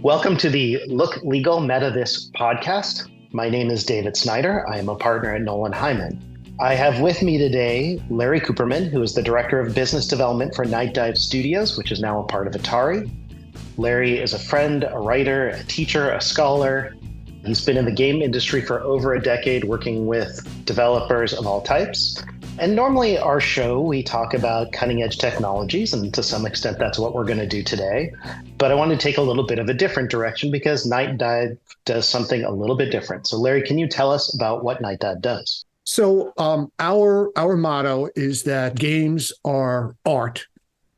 Welcome to the Look Legal Meta This podcast. My name is David Schnider. I am a partner at Nolan Hyman. I have with me today Larry Kuperman, who is the Director of Business Development for Nightdive Studios, which is now a part of Atari. Larry is a friend, a writer, a teacher, a scholar. He's been in the game industry for over a decade, working with developers of all types. And normally our show, we talk about cutting edge technologies, and to some extent, that's what we're going to do today. But I want to take a little bit of a different direction because Nightdive does something a little bit different. So Larry, can you tell us about what Nightdive does? So our motto is that games are art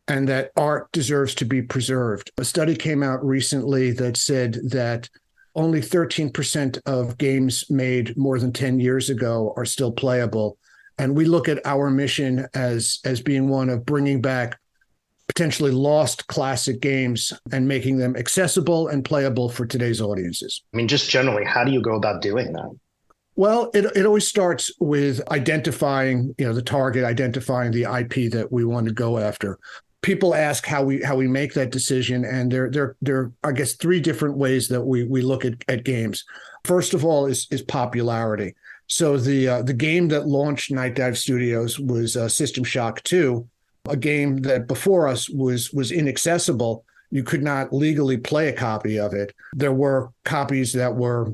and that art deserves to be preserved. A study came out recently that said that only 13% of games made more than 10 years ago are still playable. And we look at our mission as being one of bringing back potentially lost classic games and making them accessible and playable for today's audiences. I mean, just generally, how do you go about doing that? Well, it always starts with identifying, the target, identifying the IP that we want to go after. People ask how we make that decision, and there are, I guess, three different ways that we look at games. First of all is popularity. So the game that launched Nightdive Studios was System Shock 2, a game that before us was inaccessible. You could not legally play a copy of it. There were copies that were,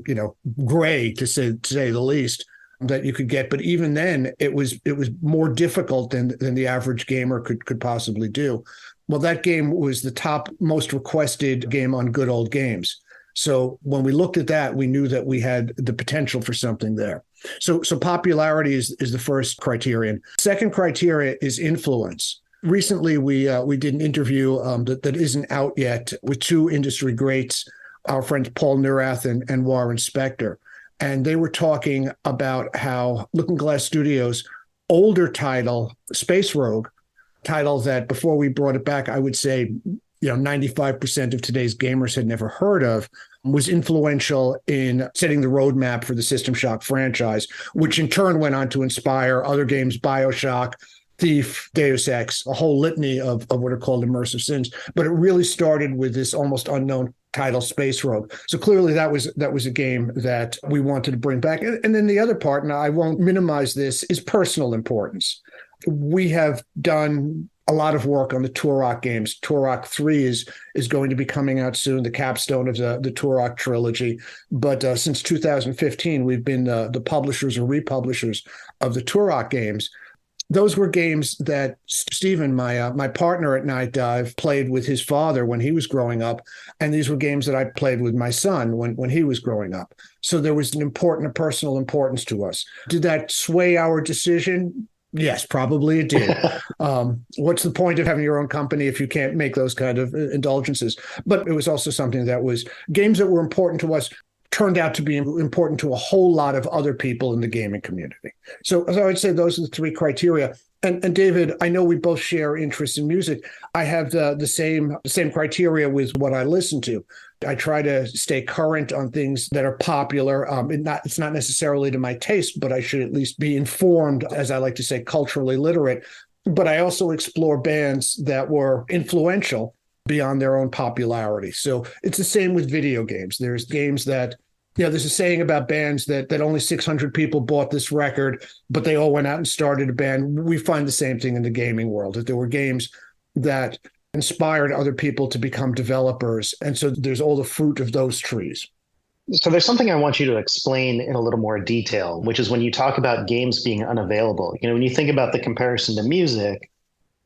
gray to say the least, that you could get. But even then, it was more difficult than the average gamer could possibly do. Well, that game was the top most requested game on Good Old Games. So when we looked at that, we knew that we had the potential for something there. So popularity is the first criterion. Second criteria is influence. Recently, we did an interview that isn't out yet with two industry greats, our friends Paul Neurath and Warren Spector. And they were talking about how Looking Glass Studios' older title, Space Rogue, title that before we brought it back, I would say 95% of today's gamers had never heard of, was influential in setting the roadmap for the System Shock franchise, which in turn went on to inspire other games, BioShock, Thief, Deus Ex, a whole litany of what are called immersive sins. But it really started with this almost unknown title, Space Rogue. So clearly that was a game that we wanted to bring back. And then the other part, and I won't minimize this, is personal importance. We have done a lot of work on the Turok games. Turok 3 is going to be coming out soon, the capstone of the Turok trilogy. But since 2015, we've been the publishers or republishers of the Turok games. Those were games that Stephen, my partner at Nightdive, played with his father when he was growing up. And these were games that I played with my son when he was growing up. So there was a personal importance to us. Did that sway our decision? Yes, probably it did. What's the point of having your own company if you can't make those kind of indulgences? But it was also something that was games that were important to us turned out to be important to a whole lot of other people in the gaming community. So I would say those are the three criteria. And David, I know we both share interests in music. I have the same criteria with what I listen to. I try to stay current on things that are popular. It's not necessarily to my taste, but I should at least be informed, as I like to say, culturally literate. But I also explore bands that were influential beyond their own popularity. So it's the same with video games. There's games that, there's a saying about bands that only 600 people bought this record, but they all went out and started a band. We find the same thing in the gaming world, that there were games that inspired other people to become developers. And so there's all the fruit of those trees. So there's something I want you to explain in a little more detail, which is when you talk about games being unavailable. When you think about the comparison to music,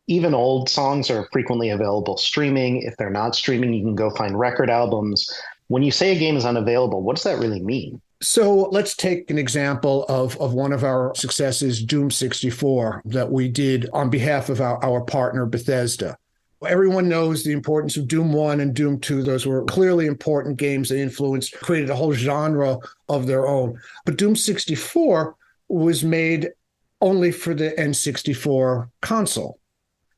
even old songs are frequently available streaming. If they're not streaming, you can go find record albums. When you say a game is unavailable, what does that really mean? So let's take an example of one of our successes, Doom 64, that we did on behalf of our partner, Bethesda. Everyone knows the importance of Doom 1 and Doom 2. Those were clearly important games that influenced, created a whole genre of their own. But Doom 64 was made only for the N64 console.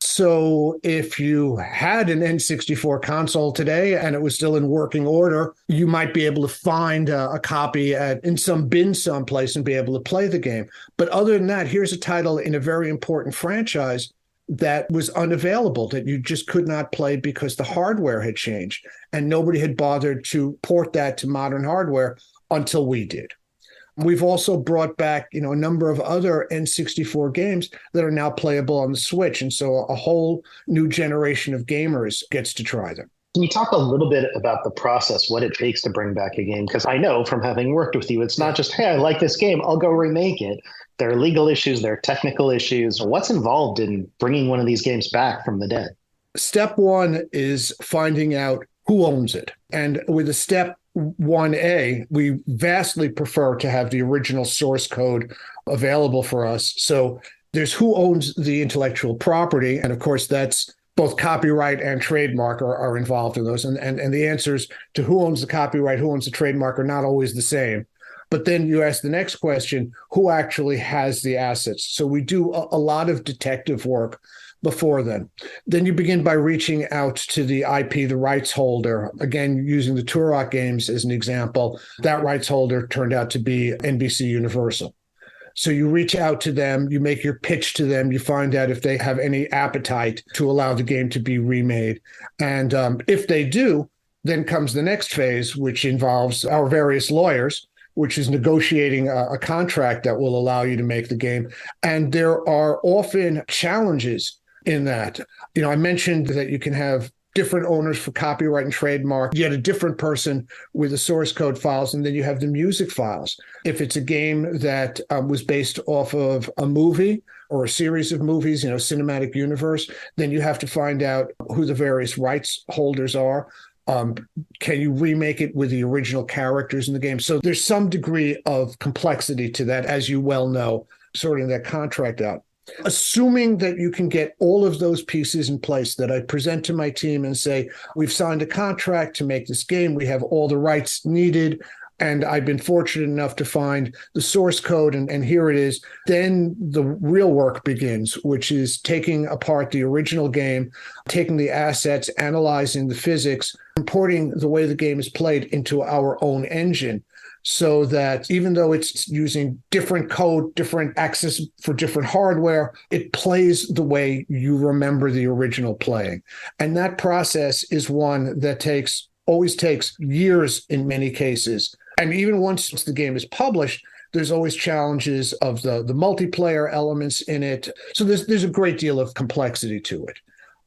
So if you had an N64 console today and it was still in working order, you might be able to find a copy in some bin someplace and be able to play the game. But other than that, here's a title in a very important franchise that was unavailable, that you just could not play because the hardware had changed. And nobody had bothered to port that to modern hardware until we did. We've also brought back, a number of other N64 games that are now playable on the Switch. And so a whole new generation of gamers gets to try them. Can you talk a little bit about the process, what it takes to bring back a game? Because I know from having worked with you, it's not just, hey, I like this game, I'll go remake it. There are legal issues, there are technical issues. What's involved in bringing one of these games back from the dead? Step one is finding out who owns it. And with a step 1A, we vastly prefer to have the original source code available for us. So there's who owns the intellectual property. And of course, that's both copyright and trademark are involved in those. And the answers to who owns the copyright, who owns the trademark are not always the same. But then you ask the next question, who actually has the assets? So we do a lot of detective work before then. Then you begin by reaching out to the IP, the rights holder. Again, using the Turok games as an example, that rights holder turned out to be NBC Universal. So you reach out to them, you make your pitch to them, you find out if they have any appetite to allow the game to be remade. And if they do, then comes the next phase, which involves our various lawyers, which is negotiating a contract that will allow you to make the game. And there are often challenges in that. I mentioned that you can have different owners for copyright and trademark, yet a different person with the source code files, and then you have the music files. If it's a game that was based off of a movie or a series of movies, cinematic universe, then you have to find out who the various rights holders are. Can you remake it with the original characters in the game? So there's some degree of complexity to that, as you well know, sorting that contract out. Assuming that you can get all of those pieces in place, that I present to my team and say, we've signed a contract to make this game, we have all the rights needed, and I've been fortunate enough to find the source code, and here it is, then the real work begins, which is taking apart the original game, taking the assets, analyzing the physics, importing the way the game is played into our own engine, so that even though it's using different code, different access for different hardware, it plays the way you remember the original playing. And that process is one that always takes years in many cases. And even once the game is published, there's always challenges of the multiplayer elements in it. So there's a great deal of complexity to it.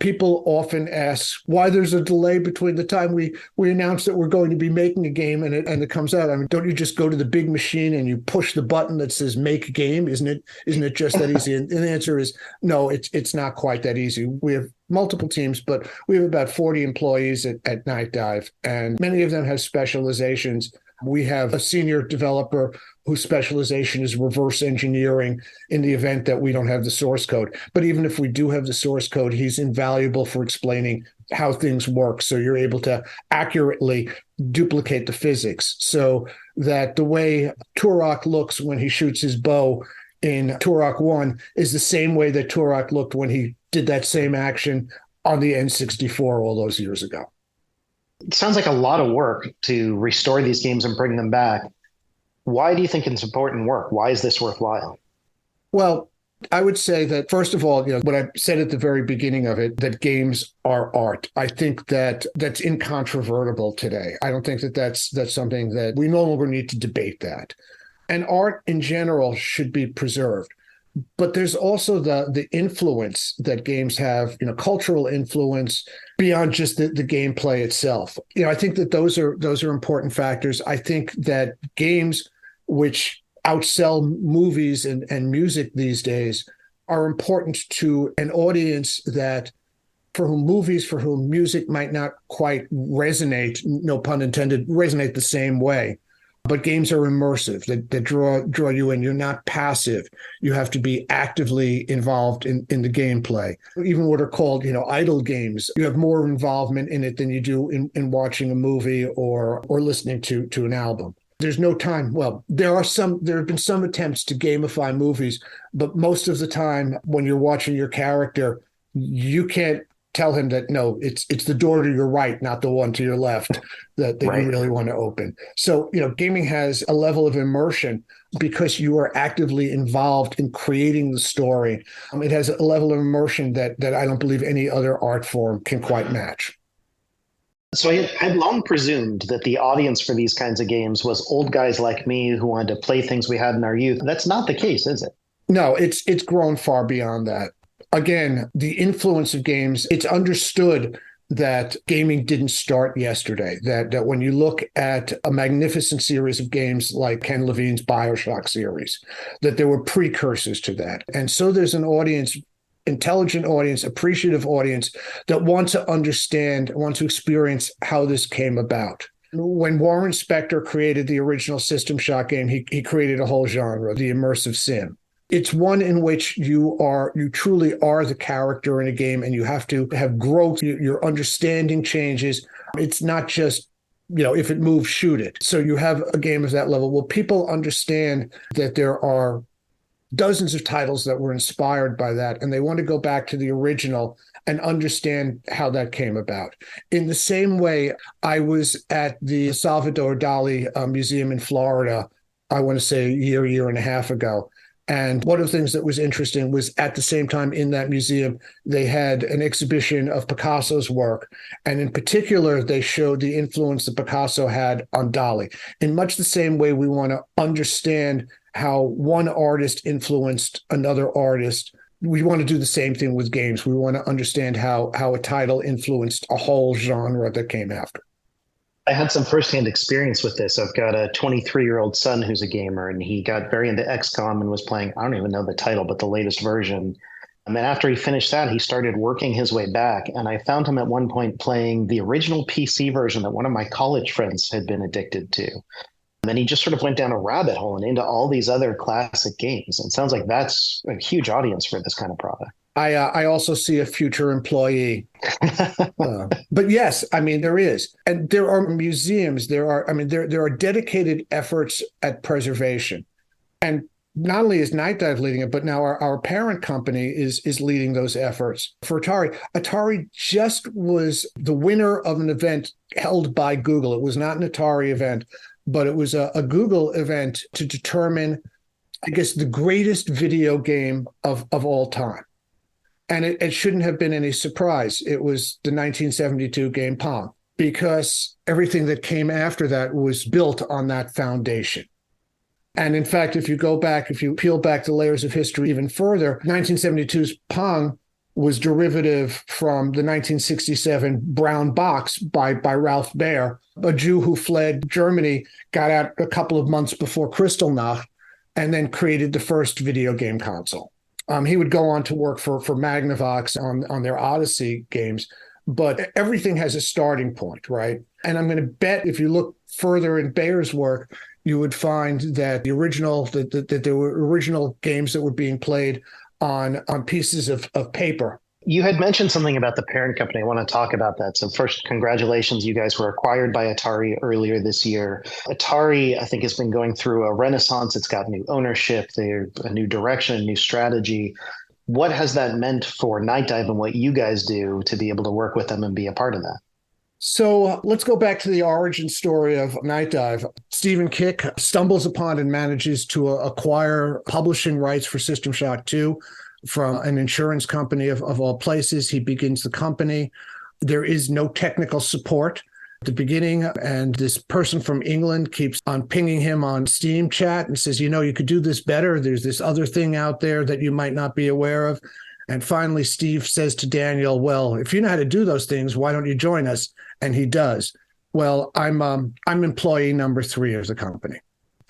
People often ask why there's a delay between the time we announce that we're going to be making a game and it comes out. I mean, don't you just go to the big machine and you push the button that says make game? Isn't it just that easy? And the answer is no, it's not quite that easy. We have multiple teams, but we have about 40 employees at Nightdive, and many of them have specializations. We have a senior developer whose specialization is reverse engineering in the event that we don't have the source code. But even if we do have the source code, he's invaluable for explaining how things work. So you're able to accurately duplicate the physics so that the way Turok looks when he shoots his bow in Turok 1 is the same way that Turok looked when he did that same action on the N64 all those years ago. It sounds like a lot of work to restore these games and bring them back. Why do you think it's important work? Why is this worthwhile? Well, I would say that, first of all, what I said at the very beginning of it, that games are art. I think that that's incontrovertible today. I don't think that that's something that we no longer need to debate that. And art in general should be preserved. But there's also the influence that games have, cultural influence beyond just the gameplay itself. I think that those are important factors. I think that games which outsell movies and music these days are important to an audience for whom music might not quite resonate, no pun intended, resonate the same way. But games are immersive, that draw you in. You're not passive. You have to be actively involved in the gameplay. Even what are called, idle games, you have more involvement in it than you do in watching a movie or listening to an album. There's no time. Well, there have been some attempts to gamify movies, but most of the time when you're watching your character, you can't tell him that no, it's the door to your right, not the one to your left that Right. you really want to open. So, gaming has a level of immersion because you are actively involved in creating the story. It has a level of immersion that I don't believe any other art form can quite match. So I'd long presumed that the audience for these kinds of games was old guys like me who wanted to play things we had in our youth. That's not the case, is it? No, it's grown far beyond that. Again, the influence of games, it's understood that gaming didn't start yesterday, that when you look at a magnificent series of games like Ken Levine's BioShock series, that there were precursors to that. And so there's an audience, intelligent audience, appreciative audience that wants to understand, wants to experience how this came about. When Warren Spector created the original System Shock game, he created a whole genre, the immersive sim. It's one in which you truly are the character in a game, and you have to have growth. Your understanding changes. It's not just, if it moves, shoot it. So you have a game of that level. Well, people understand that there are dozens of titles that were inspired by that, and they want to go back to the original and understand how that came about. In the same way, I was at the Salvador Dali Museum in Florida, I want to say a year and a half ago. And one of the things that was interesting was at the same time in that museum, they had an exhibition of Picasso's work. And in particular, they showed the influence that Picasso had on Dali. In much the same way, we want to understand how one artist influenced another artist. We want to do the same thing with games. We want to understand how a title influenced a whole genre that came after. I had some firsthand experience with this. I've got a 23-year-old son who's a gamer, and he got very into XCOM and was playing, I don't even know the title, but the latest version. And then after he finished that, he started working his way back. And I found him at one point playing the original PC version that one of my college friends had been addicted to. And then he just sort of went down a rabbit hole and into all these other classic games. And it sounds like that's a huge audience for this kind of product. I also see a future employee. But yes, there is. And there are museums, there are dedicated efforts at preservation. And not only is Nightdive leading it, but now our parent company is leading those efforts. For Atari, Atari just was the winner of an event held by Google. It was not an Atari event, but it was a Google event to determine, I guess, the greatest video game of all time. And it shouldn't have been any surprise. It was the 1972 game Pong, because everything that came after that was built on that foundation. And in fact, if you peel back the layers of history even further, 1972's Pong was derivative from the 1967 Brown Box by Ralph Baer, a Jew who fled Germany, got out a couple of months before Kristallnacht, and then created the first video game console. He would go on to work for Magnavox on their Odyssey games, but everything has a starting point, right? And I'm going to bet if you look further in Bayer's work, you would find that that there were original games that were being played on pieces of paper. You had mentioned something about the parent company. I want to talk about that. So first, congratulations. You guys were acquired by Atari earlier this year. Atari, I think, has been going through a renaissance. It's got new ownership, a new direction, a new strategy. What has that meant for Nightdive and what you guys do to be able to work with them and be a part of that? So let's go back to the origin story of Nightdive. Stephen Kick stumbles upon and manages to acquire publishing rights for System Shock 2 from an insurance company of all places. He begins the company. There is no technical support at the beginning, and this person from England keeps on pinging him on Steam chat and says, you could do this better. There's this other thing out there that you might not be aware of. And finally, Steve says to Daniel, well, if you know how to do those things, why don't you join us? And he does. Well, I'm employee number 3 of the company.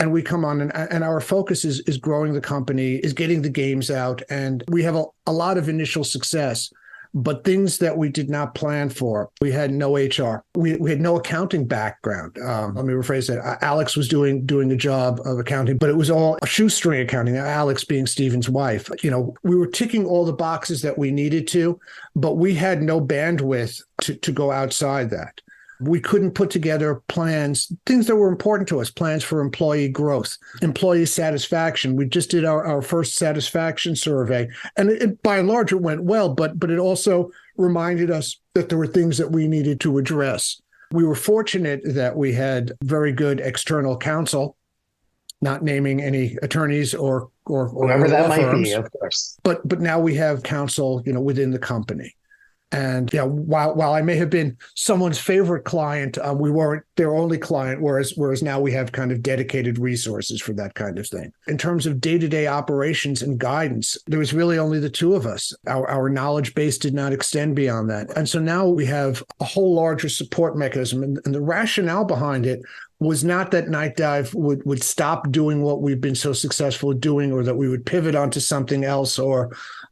And we come on and our focus is growing the company, is getting the games out. And we have a lot of initial success, but things that we did not plan for. We had no HR. We had no accounting background. Let me rephrase that. Alex was doing a job of accounting, but it was all shoestring accounting, Alex being Stephen's wife. We were ticking all the boxes that we needed to, but we had no bandwidth to go outside that. We couldn't put together plans, things that were important to us, plans for employee growth, employee satisfaction. We just did our first satisfaction survey, and by and large, it went well, but it also reminded us that there were things that we needed to address. We were fortunate that we had very good external counsel, not naming any attorneys or whoever that might firms, be, of course. But now we have counsel, within the company. And while I may have been someone's favorite client, we weren't their only client, whereas now we have kind of dedicated resources for that kind of thing. In terms of day-to-day operations and guidance, there was really only the two of us. Our knowledge base did not extend beyond that. And so now we have a whole larger support mechanism. And the rationale behind it was not that Nightdive would stop doing what we've been so successful at doing, or that we would pivot onto something else,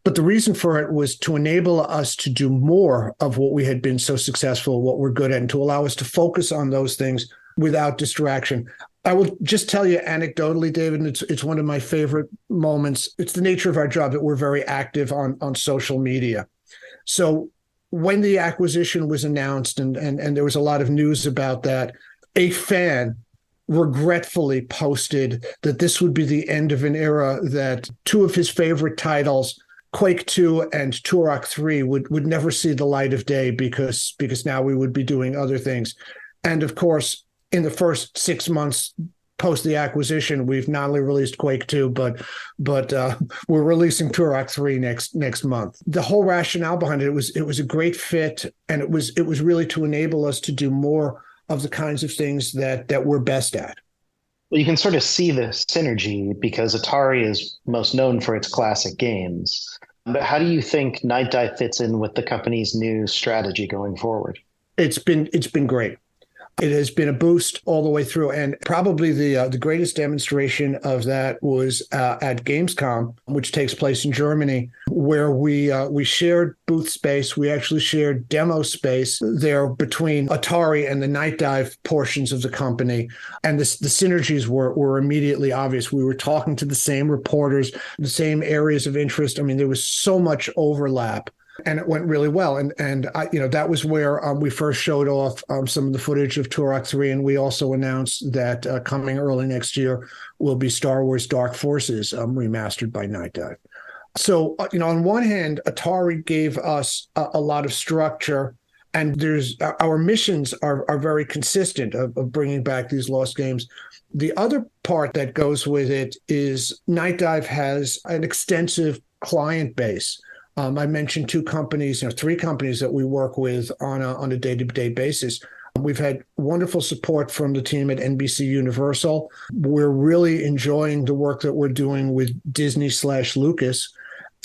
but the reason for it was to enable us to do more of what we had been so successful, what we're good at, and to allow us to focus on those things without distraction. I will just tell you anecdotally, David, and it's one of my favorite moments. It's the nature of our job that we're very active on social media. So when the acquisition was announced and there was a lot of news about that, a fan regretfully posted that this would be the end of an era, that two of his favorite titles, Quake 2 and Turok 3, would never see the light of day because now we would be doing other things. And of course, in the first 6 months post the acquisition, we've not only released Quake 2, but we're releasing Turok 3 next month. The whole rationale behind it was a great fit, and it was really to enable us to do more of the kinds of things that we're best at. Well, you can sort of see the synergy because Atari is most known for its classic games. But how do you think Nightdive fits in with the company's new strategy going forward? It's been great. It has been a boost all the way through, and probably the greatest demonstration of that was at Gamescom, which takes place in Germany, where we shared booth space. We actually shared demo space there between Atari and the Nightdive portions of the company, and the synergies were immediately obvious. We were talking to the same reporters, the same areas of interest. I mean, there was so much overlap. And it went really well. And that was where we first showed off some of the footage of Turok 3. And we also announced that coming early next year will be Star Wars Dark Forces remastered by Nightdive. So, on one hand, Atari gave us a lot of structure, and our missions are very consistent of bringing back these lost games. The other part that goes with it is Nightdive has an extensive client base. I mentioned three companies that we work with on a day-to-day basis. We've had wonderful support from the team at NBC Universal. We're really enjoying the work that we're doing with Disney/Lucas,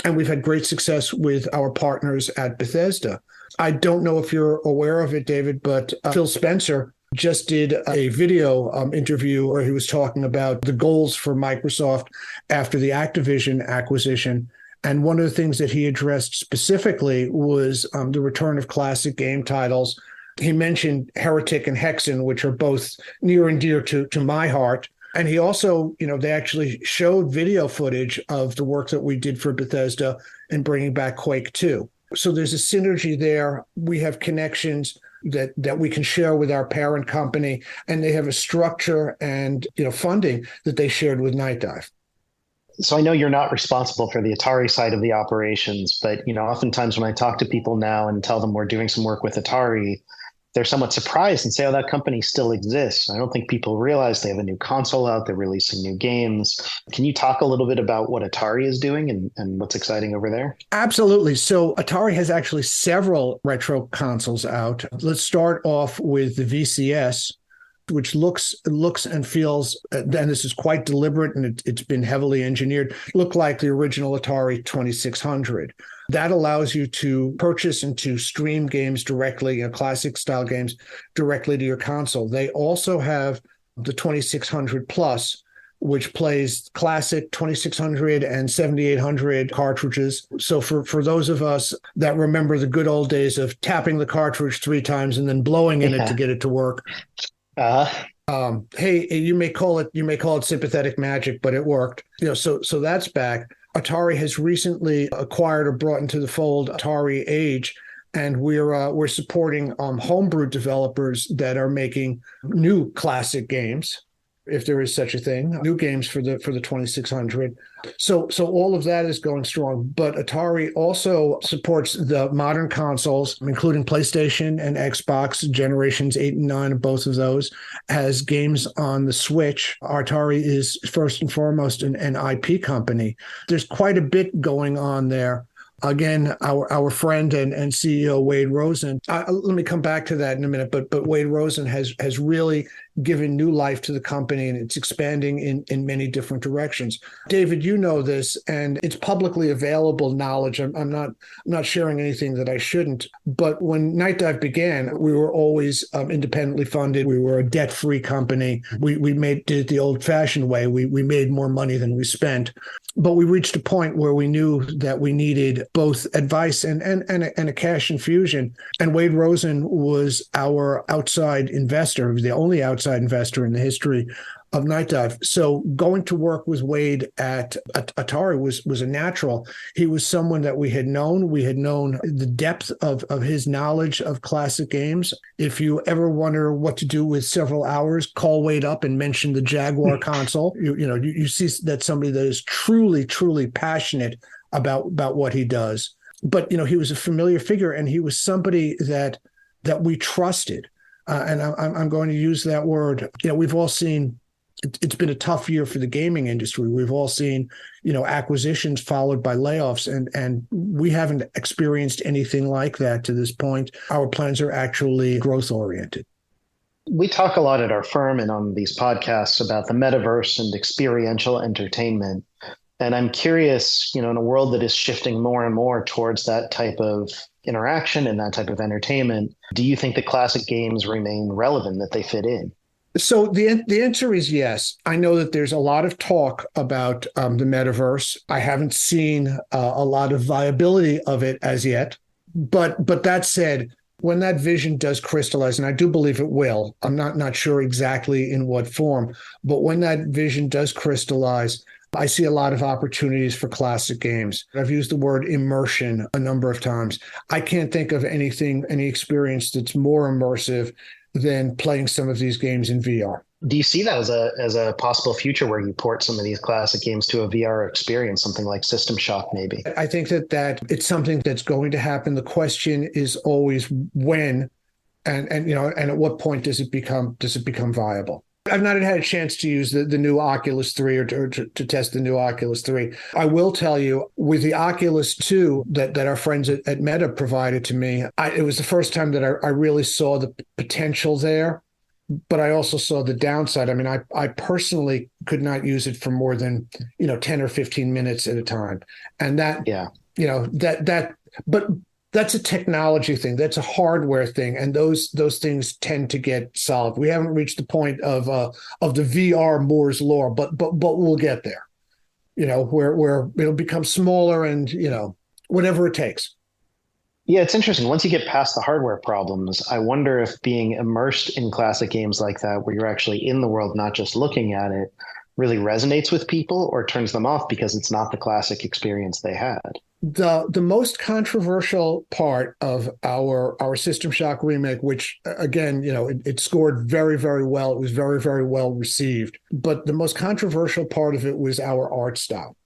and we've had great success with our partners at Bethesda. I don't know if you're aware of it, David, but Phil Spencer just did a video interview where he was talking about the goals for Microsoft after the Activision acquisition. And one of the things that he addressed specifically was the return of classic game titles. He mentioned Heretic and Hexen, which are both near and dear to my heart. And he also, they actually showed video footage of the work that we did for Bethesda in bringing back Quake 2. So there's a synergy there. We have connections that we can share with our parent company, and they have a structure and funding that they shared with Nightdive. So I know you're not responsible for the Atari side of the operations, but oftentimes when I talk to people now and tell them we're doing some work with Atari, they're somewhat surprised and say, "Oh, that company still exists." I don't think people realize they have a new console out, they're releasing new games. Can you talk a little bit about what Atari is doing and what's exciting over there? Absolutely. So Atari has actually several retro consoles out. Let's start off with the VCS, which looks and feels, and this is quite deliberate, and it's been heavily engineered, look like the original Atari 2600. That allows you to purchase and to stream games directly, classic style games directly to your console. They also have the 2600 Plus, which plays classic 2600 and 7800 cartridges. So for those of us that remember the good old days of tapping the cartridge 3 times and then blowing in it to get it to work, hey, you may call it sympathetic magic, but it worked. So that's back. Atari has recently acquired or brought into the fold Atari Age, and we're supporting homebrew developers that are making new classic games, if there is such a thing, new games for the 2600. So all of that is going strong. But Atari also supports the modern consoles, including PlayStation and Xbox, generations 8 and 9 of both of those, has games on the Switch. Atari is first and foremost an IP company. There's quite a bit going on there. Again, our friend and CEO Wade Rosen. Let me come back to that in a minute. But Wade Rosen has really given new life to the company, and it's expanding in many different directions. David, you know this, and it's publicly available knowledge. I'm not sharing anything that I shouldn't. But when Nightdive began, we were always independently funded. We were a debt-free company. We did it the old-fashioned way. We made more money than we spent. But we reached a point where we knew that we needed both advice and a cash infusion. And Wade Rosen was our outside investor, the only outside investor in the history of Nightdive. So going to work with Wade at Atari was a natural. He was someone that we had known. We had known the depth of his knowledge of classic games. If you ever wonder what to do with several hours, call Wade up and mention the Jaguar console. You see that somebody that is truly, truly passionate about what he does. But, he was a familiar figure, and he was somebody that we trusted. And I'm going to use that word. We've all seen it's been a tough year for the gaming industry. We've all seen, acquisitions followed by layoffs, and we haven't experienced anything like that to this point. Our plans are actually growth oriented. We talk a lot at our firm and on these podcasts about the metaverse and experiential entertainment. And I'm curious, in a world that is shifting more and more towards that type of interaction and that type of entertainment, do you think the classic games remain relevant, that they fit in? So the answer is yes. I know that there's a lot of talk about the metaverse. I haven't seen a lot of viability of it as yet. But that said, when that vision does crystallize, and I do believe it will, I'm not sure exactly in what form, but when that vision does crystallize, I see a lot of opportunities for classic games. I've used the word immersion a number of times. I can't think of any experience that's more immersive than playing some of these games in VR. Do you see that as a possible future where you port some of these classic games to a VR experience, something like System Shock maybe? I think that it's something that's going to happen. The question is always when and at what point does it become viable? I've not had a chance to use the new Oculus 3 or to test the new Oculus 3. I will tell you, with the Oculus 2 that our friends at Meta provided to me, it was the first time that I really saw the potential there, but I also saw the downside. I mean, I personally could not use it for more than 10 or 15 minutes at a time, and but that's a technology thing. That's a hardware thing, and those things tend to get solved. We haven't reached the point of the VR Moore's law, but we'll get there. Where it'll become smaller and whatever it takes. Yeah, it's interesting. Once you get past the hardware problems, I wonder if being immersed in classic games like that, where you're actually in the world, not just looking at it, really resonates with people or turns them off because it's not the classic experience they had. The most controversial part of our System Shock remake, which again, it scored very, very well. It was very, very well received. But the most controversial part of it was our art style.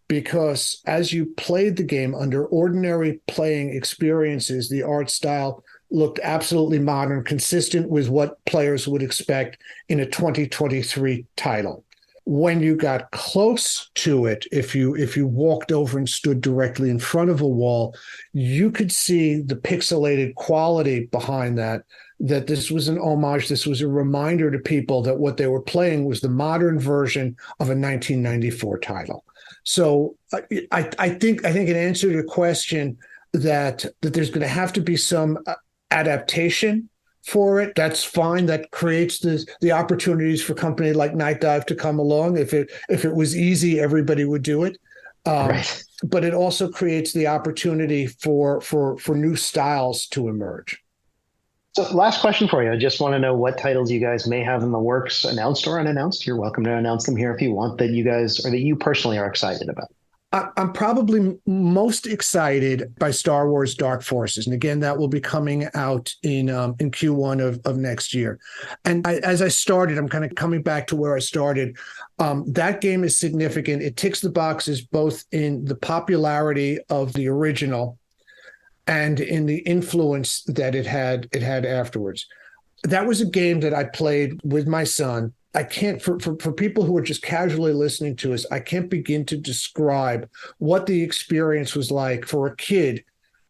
Because as you played the game under ordinary playing experiences, the art style looked absolutely modern, consistent with what players would expect in a 2023 title. When you got close to it, if you walked over and stood directly in front of a wall, you could see the pixelated quality behind that this was an homage. This was a reminder to people that what they were playing was the modern version of a 1994 title. So I think in answer to your question that there's going to have to be some adaptation for it. That's fine. That creates the opportunities for a company like Nightdive to come along. If it was easy, everybody would do it. Right. But it also creates the opportunity for new styles to emerge. So last question for you. I just want to know what titles you guys may have in the works, announced or unannounced. You're welcome to announce them here if you want, that you guys or that you personally are excited about. I'm probably most excited by Star Wars Dark Forces. And again, that will be coming out in Q1 of next year. And as I started, I'm kind of coming back to where I started. That game is significant. It ticks the boxes both in the popularity of the original and in the influence that it had afterwards. That was a game that I played with my son. I can't, for people who are just casually listening to us, I can't begin to describe what the experience was like for a kid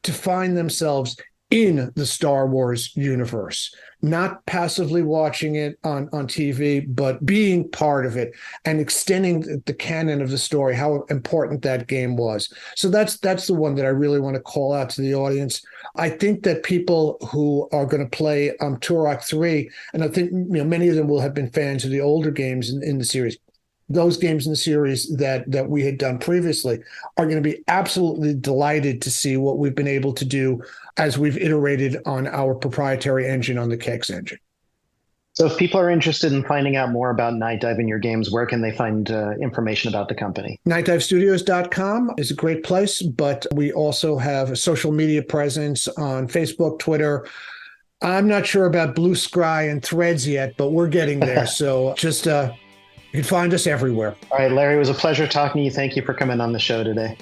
to find themselves in the Star Wars universe, not passively watching it on TV, but being part of it and extending the canon of the story, how important that game was. So that's the one that I really want to call out to the audience. I think that people who are going to play Turok 3, and I think many of them will have been fans of the older games in the series, those games in the series that we had done previously, are going to be absolutely delighted to see what we've been able to do as we've iterated on our proprietary engine on the KEX engine. So if people are interested in finding out more about Nightdive and your games, where can they find information about the company? Nightdivestudios.com is a great place, but we also have a social media presence on Facebook, Twitter. I'm not sure about Blue Sky and Threads yet, but we're getting there. So just you can find us everywhere. All right, Larry, it was a pleasure talking to you. Thank you for coming on the show today.